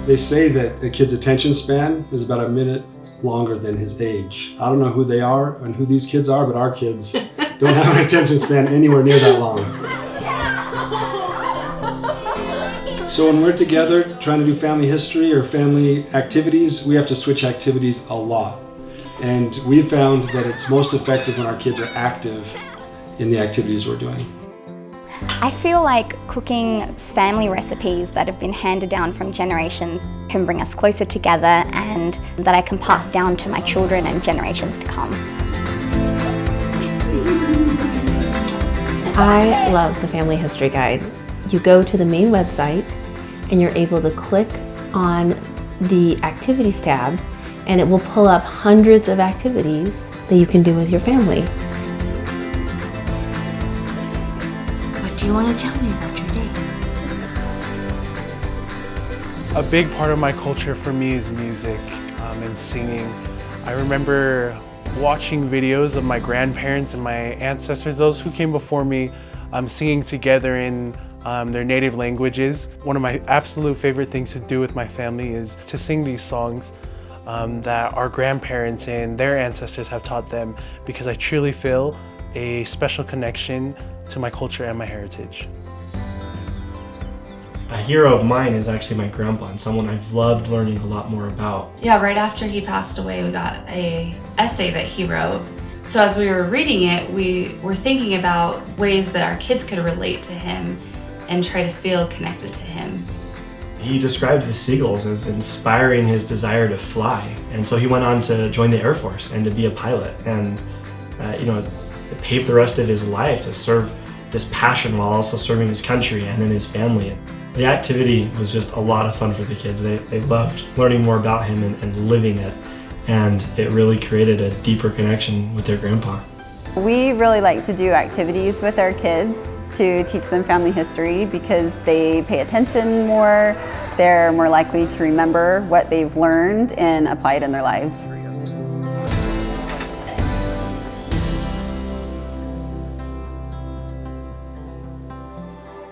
They say that a kid's attention span is about a minute longer than his age. I don't know who they are and who these kids are, but our kids don't have an attention span anywhere near that long. So when we're together trying to do family history or family activities, we have to switch activities a lot. And we found that it's most effective when our kids are active in the activities we're doing. I feel like cooking family recipes that have been handed down from generations can bring us closer together, and that I can pass down to my children and generations to come. I love the Family History Guide. You go to the main website and you're able to click on the Activities tab, and it will pull up hundreds of activities that you can do with your family. What do you want to tell me about your day? A big part of my culture for me is music and singing. I remember watching videos of my grandparents and my ancestors, those who came before me, singing together in their native languages. One of my absolute favorite things to do with my family is to sing these songs that our grandparents and their ancestors have taught them, because I truly feel a special connection to my culture and my heritage. A hero of mine is actually my grandpa, and someone I've loved learning a lot more about. Yeah, right after he passed away, we got an essay that he wrote. So as we were reading it, we were thinking about ways that our kids could relate to him and try to feel connected to him. He described the seagulls as inspiring his desire to fly, and so he went on to join the Air Force and to be a pilot, and it paved the rest of his life to serve this passion while also serving his country and then his family. The activity was just a lot of fun for the kids. They loved learning more about him and living it, and it really created a deeper connection with their grandpa. We really like to do activities with our kids to teach them family history, because they pay attention more, they're more likely to remember what they've learned and apply it in their lives.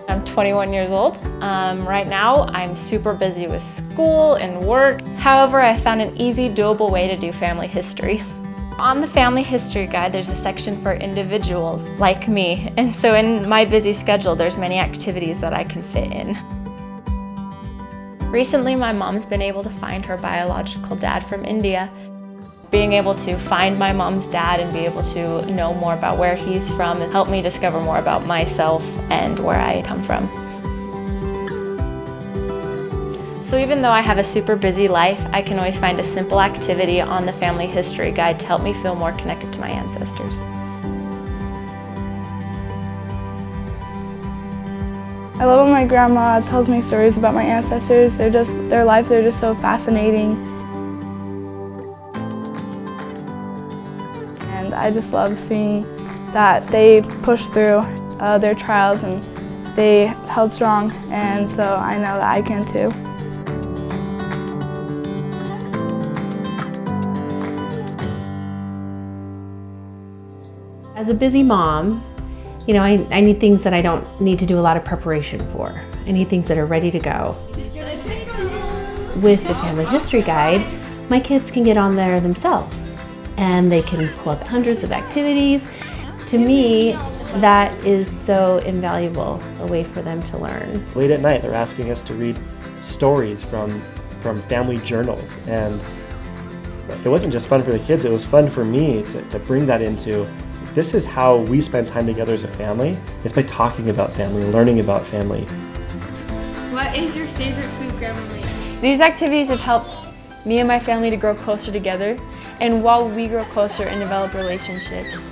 I'm 21 years old. Right now I'm super busy with school and work. However, I found an easy, doable way to do family history. On the Family History Guide, there's a section for individuals like me, and so in my busy schedule, there's many activities that I can fit in. Recently, my mom's been able to find her biological dad from India. Being able to find my mom's dad and be able to know more about where he's from has helped me discover more about myself and where I come from. So even though I have a super busy life, I can always find a simple activity on the Family History Guide to help me feel more connected to my ancestors. I love when my grandma tells me stories about my ancestors. Their lives are just so fascinating. And I just love seeing that they pushed through their trials and they held strong, and so I know that I can too. As a busy mom, I need things that I don't need to do a lot of preparation for. I need things that are ready to go. With the Family History Guide, my kids can get on there themselves and they can pull up hundreds of activities. To me, that is so invaluable, a way for them to learn. Late at night, they're asking us to read stories from family journals, and it wasn't just fun for the kids, it was fun for me to bring that into, this is how we spend time together as a family. It's by talking about family, learning about family. What is your favorite food, Grandma Lee? These activities have helped me and my family to grow closer together, and while we grow closer and develop relationships,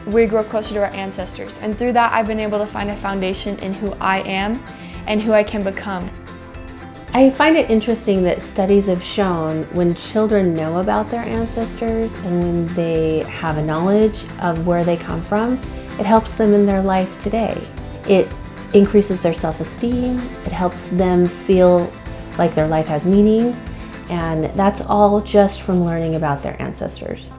we grow closer to our ancestors. And through that, I've been able to find a foundation in who I am and who I can become. I find it interesting that studies have shown when children know about their ancestors and when they have a knowledge of where they come from, it helps them in their life today. It increases their self-esteem, it helps them feel like their life has meaning, and that's all just from learning about their ancestors.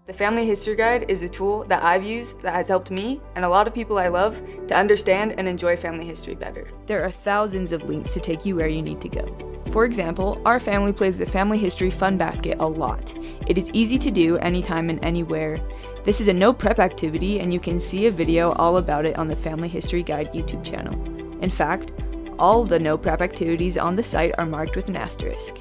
The Family History Guide is a tool that I've used that has helped me and a lot of people I love to understand and enjoy family history better. There are thousands of links to take you where you need to go. For example, our family plays the Family History Fun Basket a lot. It is easy to do anytime and anywhere. This is a no prep activity and you can see a video all about it on the Family History Guide YouTube channel. In fact, all the no prep activities on the site are marked with an asterisk.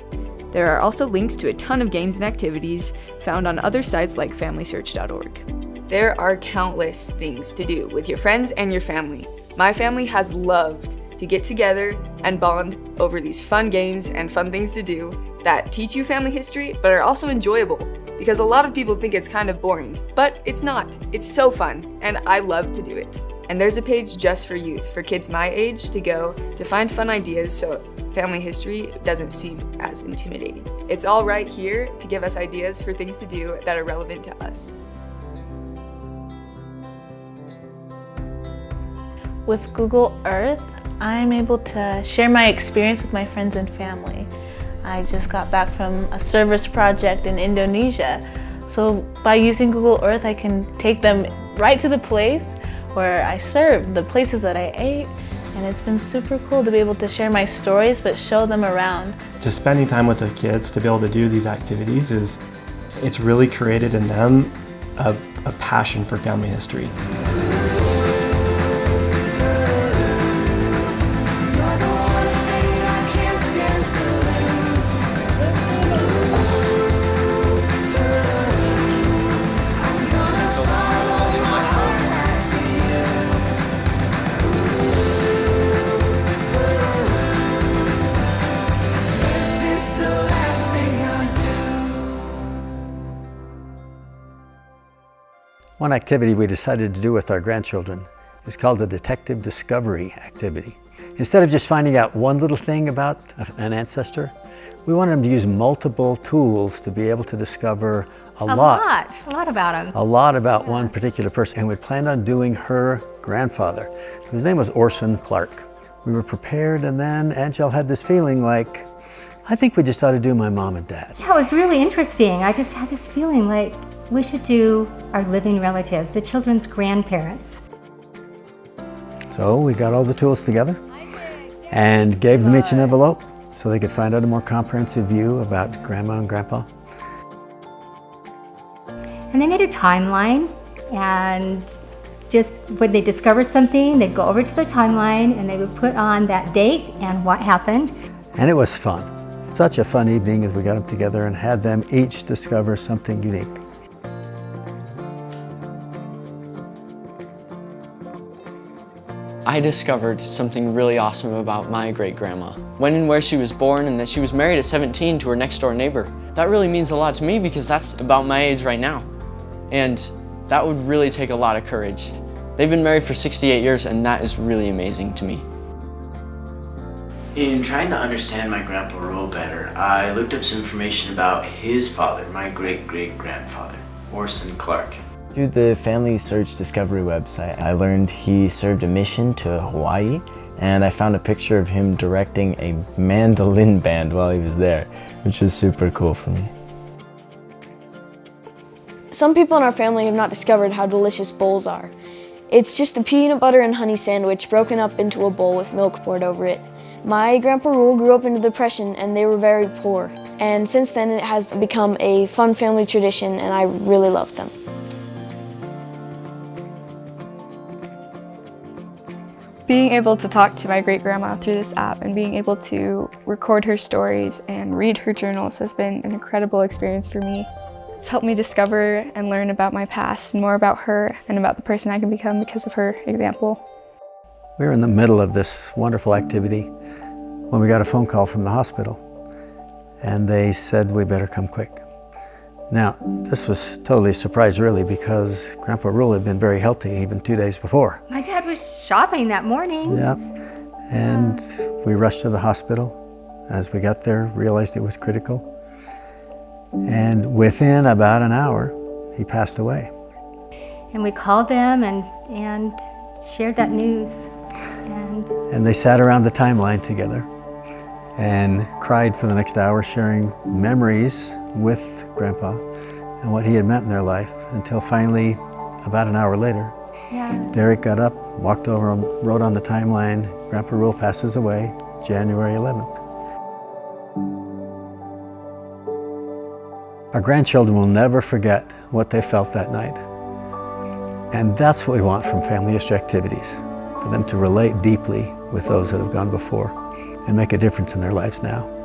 There are also links to a ton of games and activities found on other sites like FamilySearch.org. There are countless things to do with your friends and your family. My family has loved to get together and bond over these fun games and fun things to do that teach you family history but are also enjoyable, because a lot of people think it's kind of boring, but it's not. It's so fun, and I love to do it. And there's a page just for youth, for kids my age, to go to find fun ideas so family history doesn't seem as intimidating. It's all right here to give us ideas for things to do that are relevant to us. With Google Earth, I'm able to share my experience with my friends and family. I just got back from a service project in Indonesia. So by using Google Earth, I can take them right to the place where I served, the places that I ate, and it's been super cool to be able to share my stories but show them around. Just spending time with the kids to be able to do these activities it's really created in them a passion for family history. One activity we decided to do with our grandchildren is called the Detective Discovery activity. Instead of just finding out one little thing about an ancestor, we wanted them to use multiple tools to be able to discover a lot about him. A lot about one particular person. And we planned on doing her grandfather, whose name was Orson Clark. We were prepared, and then Angel had this feeling like, I think we just ought to do my mom and dad. Yeah, it was really interesting. I just had this feeling like we should do our living relatives, the children's grandparents. So we got all the tools together and gave them each an envelope so they could find out a more comprehensive view about Grandma and Grandpa. And they made a timeline, and just when they discovered something, they'd go over to the timeline and they would put on that date and what happened. And it was fun. Such a fun evening as we got them together and had them each discover something unique. I discovered something really awesome about my great-grandma. When and where she was born, and that she was married at 17 to her next-door neighbor. That really means a lot to me because that's about my age right now. And that would really take a lot of courage. They've been married for 68 years, and that is really amazing to me. In trying to understand my Grandpa Roll better, I looked up some information about his father, my great-great-grandfather, Orson Clark. Through the Family Search Discovery website, I learned he served a mission to Hawaii, and I found a picture of him directing a mandolin band while he was there, which was super cool for me. Some people in our family have not discovered how delicious bowls are. It's just a peanut butter and honey sandwich broken up into a bowl with milk poured over it. My Grandpa Rule grew up in the Depression and they were very poor. And since then it has become a fun family tradition and I really love them. Being able to talk to my great-grandma through this app and being able to record her stories and read her journals has been an incredible experience for me. It's helped me discover and learn about my past and more about her and about the person I can become because of her example. We were in the middle of this wonderful activity when we got a phone call from the hospital, and they said we better come quick. Now, this was totally a surprise really because Grandpa Rule had been very healthy even 2 days before. My dad was shopping that morning. Yeah, and we rushed to the hospital. As we got there, realized it was critical. And within about an hour, he passed away. And we called them and shared that news. And they sat around the timeline together and cried for the next hour, sharing memories with Grandpa and what he had meant in their life until finally, about an hour later, Derek got up, walked over and wrote on the timeline, Grandpa Rule passes away January 11th. Our grandchildren will never forget what they felt that night. And that's what we want from family history activities, for them to relate deeply with those that have gone before and make a difference in their lives now.